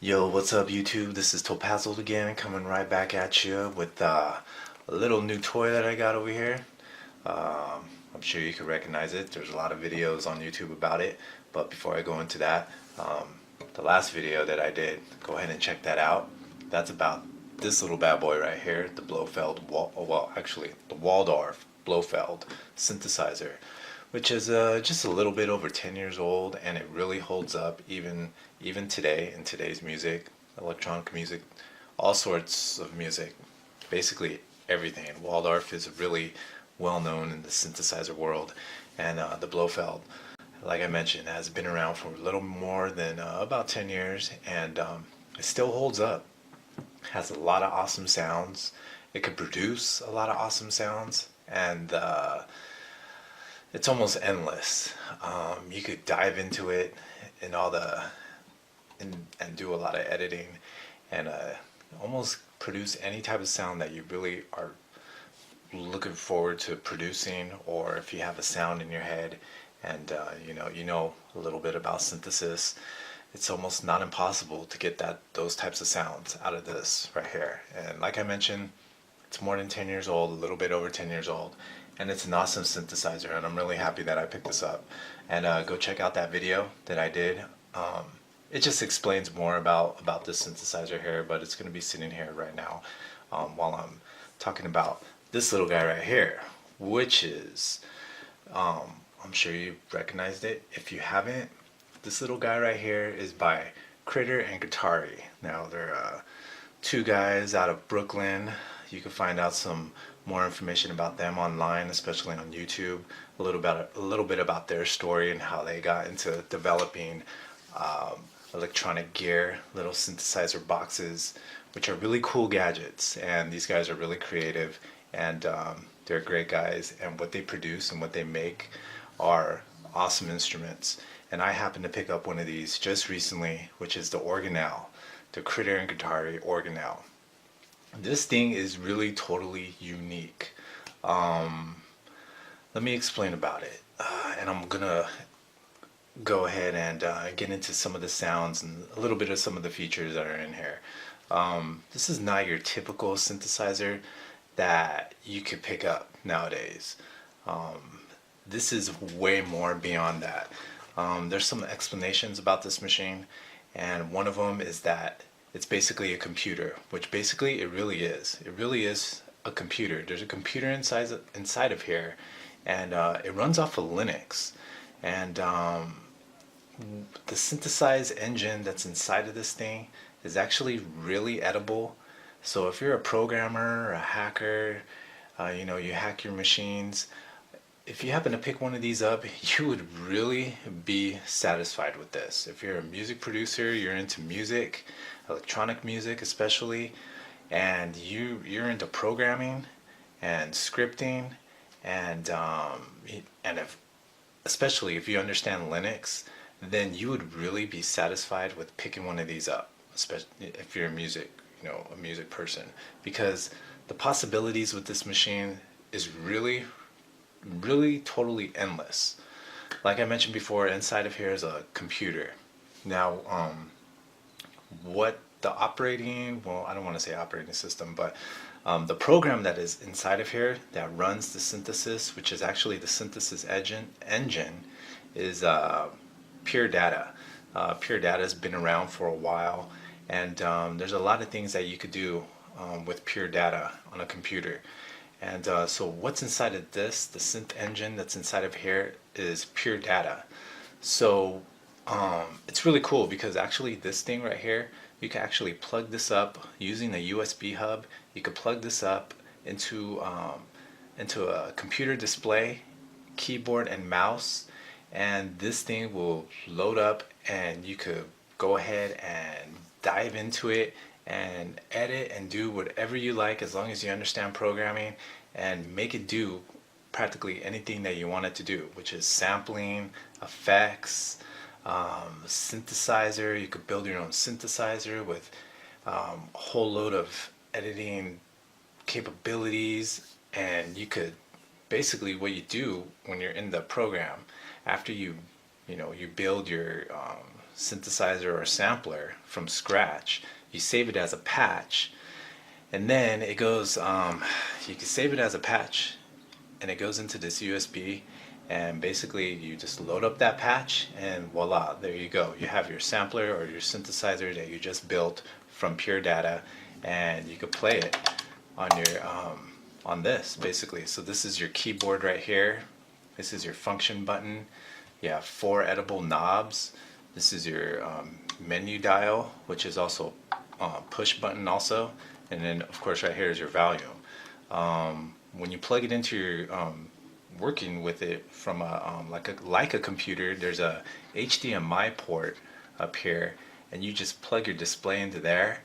Yo, what's up YouTube? This is Topazult again, coming right back at you with a little new toy that I got over here. I'm sure you can recognize it. There's a lot of videos on YouTube about it, but before I go into that, the last video that I did, go ahead and check that out. That's about this little bad boy right here, the the Waldorf Blofeld synthesizer, which is just a little bit over 10 years old, and it really holds up even today in today's music, electronic music, all sorts of music, basically everything. And Waldorf is really well known in the synthesizer world, and the Blofeld, like I mentioned, has been around for a little more than about 10 years, and it still holds up. Has a lot of awesome sounds. It could produce a lot of awesome sounds, and it's almost endless. You could dive into it and and do a lot of editing, and almost produce any type of sound that you really are looking forward to producing, or if you have a sound in your head and you know a little bit about synthesis, it's almost not impossible to get those types of sounds out of this right here. And like I mentioned, it's more than 10 years old, a little bit over 10 years old, and it's an awesome synthesizer, and I'm really happy that I picked this up. And go check out that video that I did. It just explains more about this synthesizer here, but it's going to be sitting here right now while I'm talking about this little guy right here, which is, I'm sure you recognized it. If you haven't, this little guy right here is by Critter and Guitari. Now they're two guys out of Brooklyn. You can find out some more information about them online, especially on YouTube. A little bit about their story and how they got into developing electronic gear, little synthesizer boxes, which are really cool gadgets. And these guys are really creative, and they're great guys. And what they produce and what they make are awesome instruments. And I happened to pick up one of these just recently, which is the Organelle, the Critter and Guitari Organelle. This thing is really totally unique. Let me explain about it, and I'm gonna go ahead and get into some of the sounds and a little bit of some of the features that are in here. This is not your typical synthesizer that you could pick up nowadays. This is way more beyond that. There's some explanations about this machine, and one of them is that it's basically a computer, which basically it really is. It really is a computer. There's a computer inside of here, and it runs off of Linux. And the synthesized engine that's inside of this thing is actually really edible. So if you're a programmer or a hacker, you hack your machines, if you happen to pick one of these up, you would really be satisfied with this. If you're a music producer, you're into music, electronic music especially, and you're into programming and scripting, and especially if you understand Linux, then you would really be satisfied with picking one of these up, especially if you're a music person, because the possibilities with this machine is really totally endless. Like I mentioned before, inside of here is a computer. Now, what the I don't want to say operating system, but the program that is inside of here that runs the synthesis, which is actually the synthesis engine, is Pure Data. Pure Data has been around for a while, and there's a lot of things that you could do with Pure Data on a computer. And so what's inside of this, the synth engine that's inside of here, is Pure Data. So it's really cool, because actually this thing right here, you can actually plug this up using a USB hub. You could plug this up into a computer display, keyboard and mouse, and this thing will load up, and you could go ahead and dive into it and edit and do whatever you like, as long as you understand programming, and make it do practically anything that you want it to do, which is sampling, effects, synthesizer. You could build your own synthesizer with a whole load of editing capabilities, and you could basically, what you do when you're in the program, after you build your synthesizer or sampler from scratch, you save it as a patch, and then it goes, you can save it as a patch, and it goes into this USB, and basically you just load up that patch, and voila, there you go. You have your sampler or your synthesizer that you just built from pure data, and you could play it on your on this basically. So this is your keyboard right here. This is your function button. You have 4 edible knobs. This is your menu dial, which is also push button also, and then of course right here is your volume. When you plug it into your working with it from a like a computer, there's a HDMI port up here, and you just plug your display into there,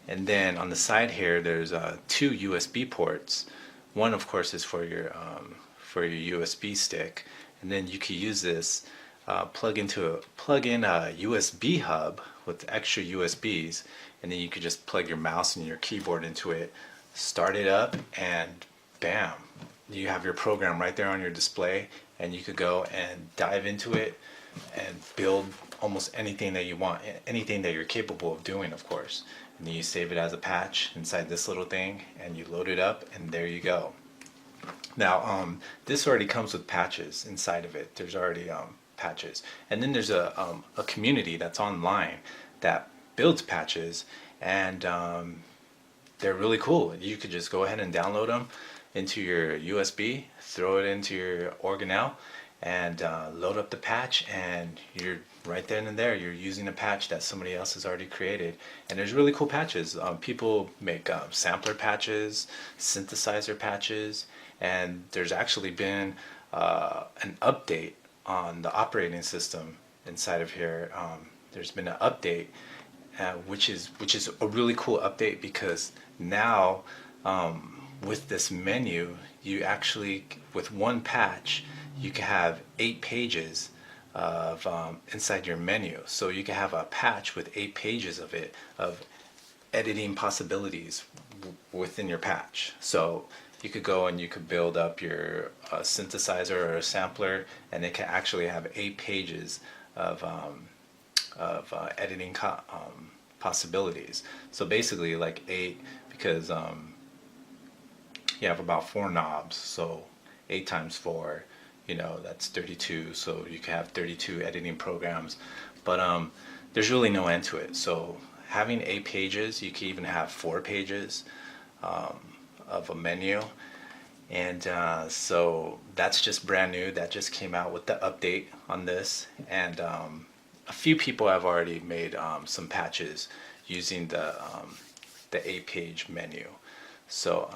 and then on the side here there's 2 USB ports. One of course is for your USB stick, and then you can use this plug in a USB hub with extra USBs, and then you could just plug your mouse and your keyboard into it, start it up, and bam, you have your program right there on your display, and you could go and dive into it and build almost anything that you want, anything that you're capable of doing, of course. And then you save it as a patch inside this little thing, and you load it up, and there you go. Now this already comes with patches inside of it. There's already patches, and then there's a community that's online that builds patches, and they're really cool. You could just go ahead and download them into your USB, throw it into your Organelle, and load up the patch, and you're right then and there. You're using a patch that somebody else has already created, and there's really cool patches. People make sampler patches, synthesizer patches, and there's actually been an update on the operating system inside of here. There's been an update, which is a really cool update, because now with this menu, you actually, with one patch, you can have 8 pages of inside your menu. So you can have a patch with 8 pages of it, of editing possibilities within your patch. So you could go and you could build up your synthesizer or a sampler, and it can actually have 8 pages of editing possibilities. So basically like 8, because you have about 4 knobs, so 8 times 4, that's 32, so you can have 32 editing programs. But there's really no end to it. So having 8 pages, you can even have 4 pages of a menu, and so that's just brand new. That just came out with the update on this, and a few people have already made some patches using the 8-page menu. So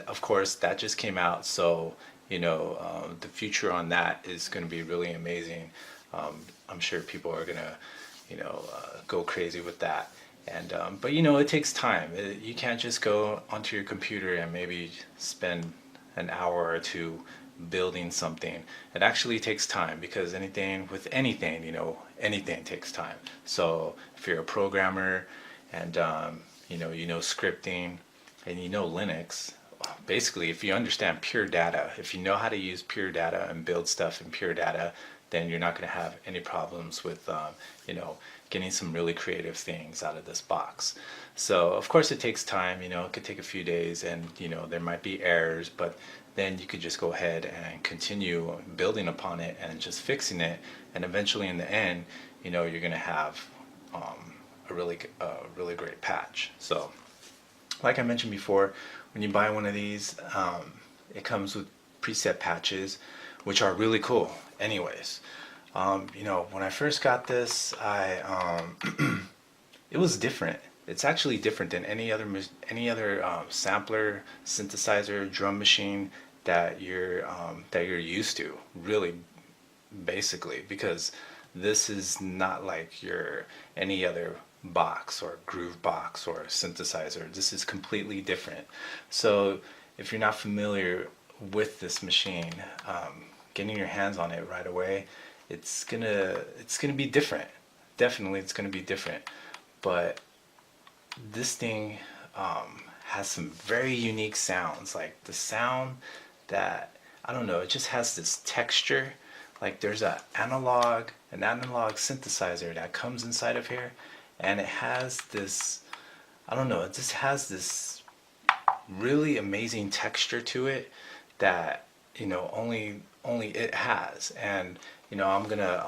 of course that just came out, so the future on that is going to be really amazing. I'm sure people are gonna go crazy with that. And but it takes time. You can't just go onto your computer and maybe spend an hour or 2 building something. It actually takes time, because anything anything takes time. So if you're a programmer and scripting and Linux, basically if you understand pure data, if you know how to use pure data and build stuff in pure data, then you're not going to have any problems with getting some really creative things out of this box. So of course it takes time. It could take a few days, and there might be errors, but then you could just go ahead and continue building upon it and just fixing it, and eventually in the end you're going to have a really great patch. So like I mentioned before, when you buy one of these, it comes with preset patches, which are really cool anyways. When I first got this, it was different. It's actually different than any other sampler, synthesizer, drum machine that you're used to, really, basically, because this is not like any other box or groove box or synthesizer. This is completely different. So if you're not familiar with this machine, getting your hands on it right away, it's gonna be different. Definitely it's gonna be different. But this thing has some very unique sounds. Like the sound that, I don't know, it just has this texture. Like there's an analog an analog synthesizer that comes inside of here, and it has this, I don't know, it just has this really amazing texture to it that, you know, only it has. And you know, I'm gonna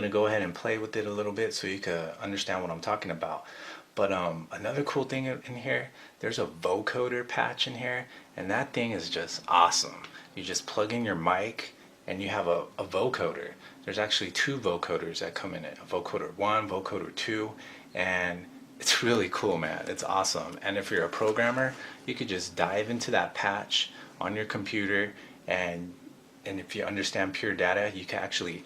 go ahead and play with it a little bit so you can understand what I'm talking about. But another cool thing in here, there's a vocoder patch in here, and that thing is just awesome. You just plug in your mic and you have a vocoder. There's actually two vocoders that come in it, a vocoder 1, vocoder 2, and it's really cool, man. It's awesome. And if you're a programmer, you could just dive into that patch on your computer, and if you understand pure data, you can actually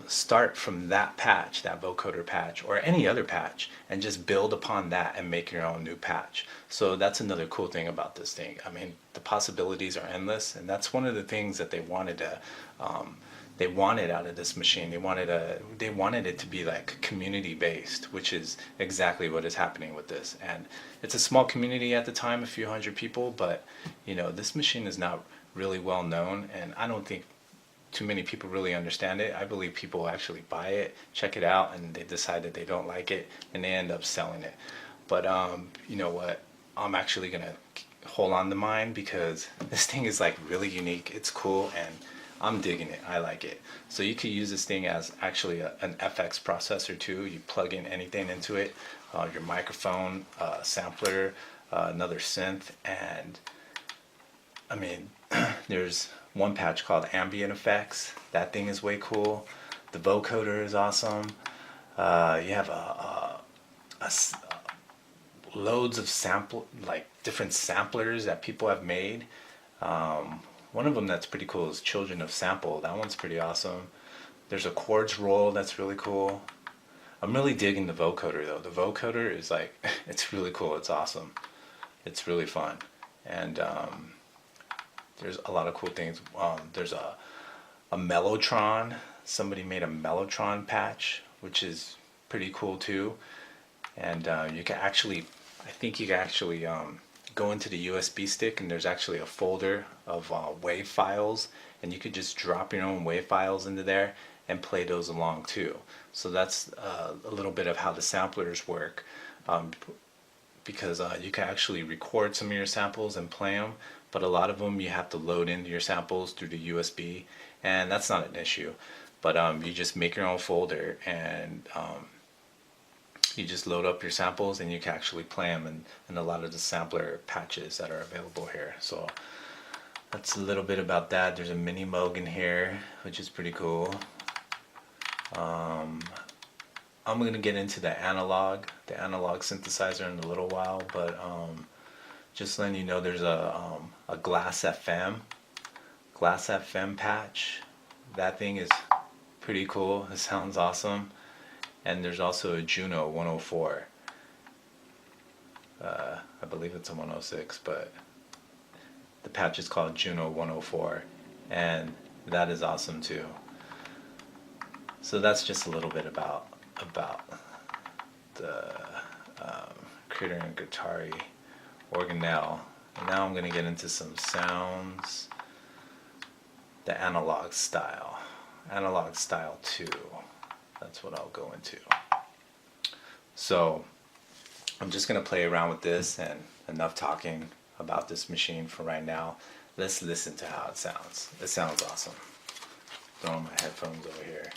start from that patch, that vocoder patch, or any other patch, and just build upon that and make your own new patch. So that's another cool thing about this thing. I mean, the possibilities are endless, and that's one of the things that they wanted out of this machine. They wanted it to be like community based, which is exactly what is happening with this. And it's a small community at the time, a few hundred people, but you know, this machine is not really well known, and I don't think too many people really understand it. I believe people actually buy it, check it out, and they decide that they don't like it, and they end up selling it. But you know what? I'm actually gonna hold on to mine because this thing is like really unique. It's cool, and I'm digging it. I like it. So you could use this thing as actually an FX processor too. You plug in anything into it, your microphone, sampler, another synth, and I mean, there's one patch called Ambient Effects. That thing is way cool. The vocoder is awesome. You have loads of different samplers that people have made. One of them that's pretty cool is Children of Sample. That one's pretty awesome. There's a chords roll that's really cool. I'm really digging the vocoder though. The vocoder is like, it's really cool. It's awesome. It's really fun. And there's a lot of cool things. There's a Mellotron. Somebody made a Mellotron patch, which is pretty cool too. And you can actually, I think you can actually go into the USB stick, and there's actually a folder of WAV files, and you could just drop your own WAV files into there and play those along too. So that's a little bit of how the samplers work, because you can actually record some of your samples and play them, but a lot of them you have to load into your samples through the USB, and that's not an issue. But you just make your own folder, and you just load up your samples, and you can actually play them in a lot of the sampler patches that are available here. So that's a little bit about that. There's a mini Moog in here, which is pretty cool. I'm going to get into the analog synthesizer in a little while, but just letting you know, there's a Glass FM patch. That thing is pretty cool. It sounds awesome. And there's also a Juno 104. I believe it's a 106, but the patch is called Juno 104, and that is awesome too. So that's just a little bit about the Critter and Guitari Organelle. And now I'm going to get into some sounds, the analog style 2. That's what I'll go into. So I'm just going to play around with this, and enough talking about this machine for right now. Let's listen to how it sounds. It sounds awesome. Throwing my headphones over here.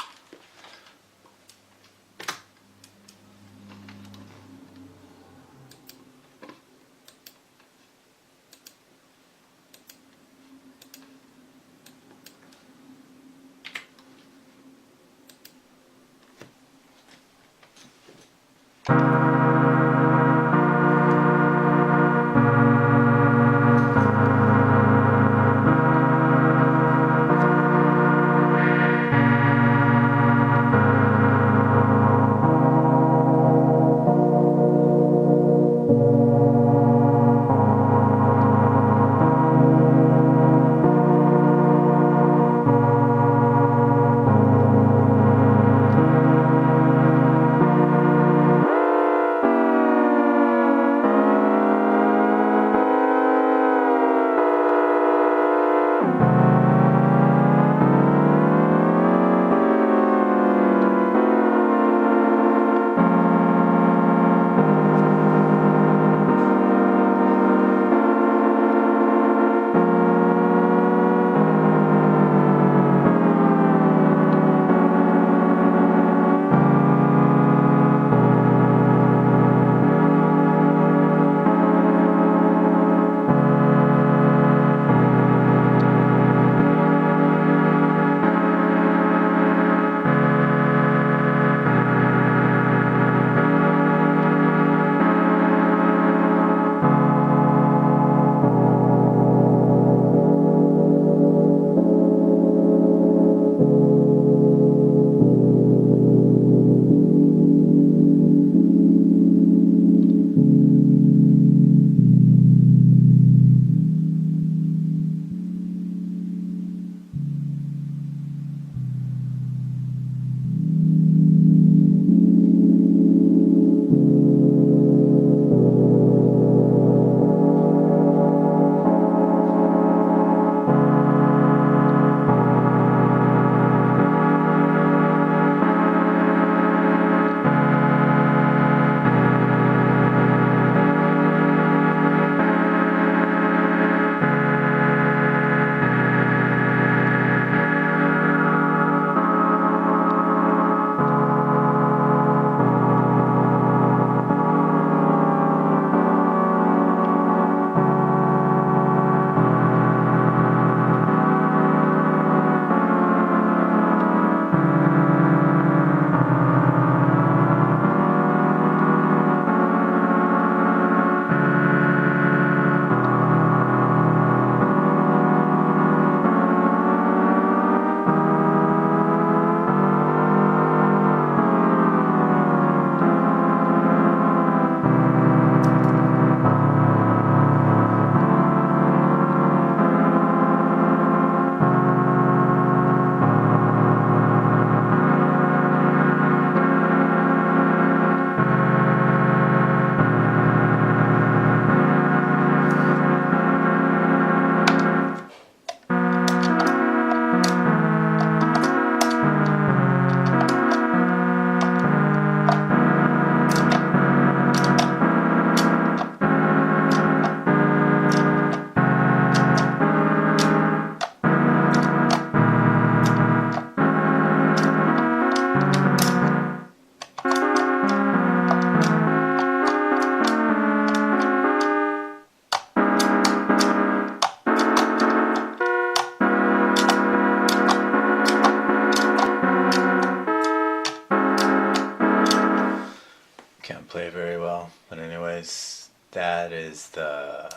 Can't play very well, but anyways, that is the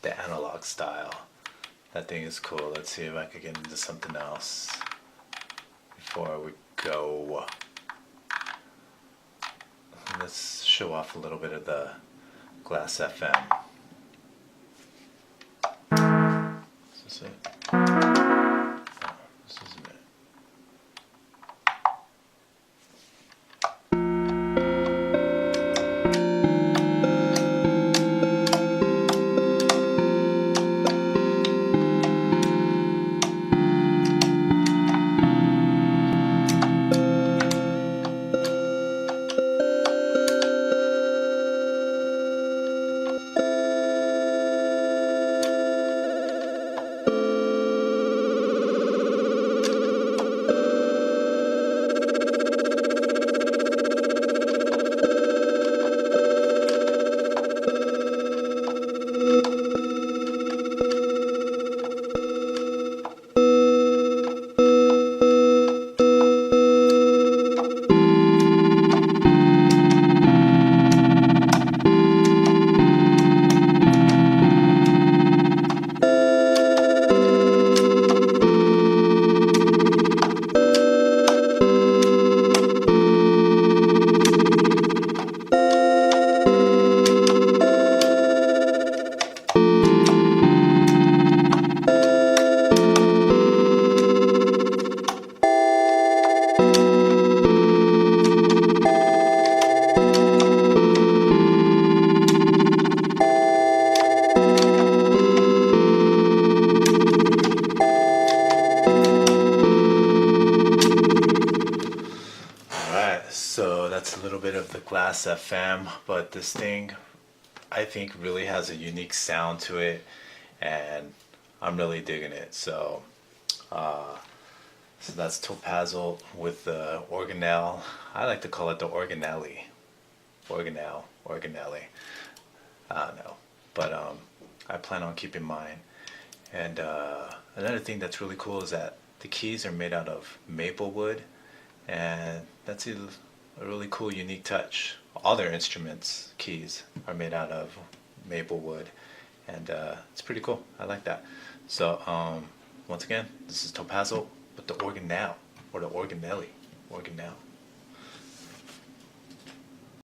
analog style. That thing is cool. Let's see if I could get into something else before we go. Let's show off a little bit of the Glass FM. Is this it? Oh, this isn't it. So that's a little bit of the Glass FM, but this thing I think really has a unique sound to it, and I'm really digging it. So that's Topazult with the Organelle. I like to call it the Organelle. Organelle. I don't know, but I plan on keeping mine. And another thing that's really cool is that the keys are made out of maple wood, and that's a really cool, unique touch. All their instruments keys are made out of maple wood, and it's pretty cool. I like that. So once again, this is Topazult with the Organelle, or the Organelle.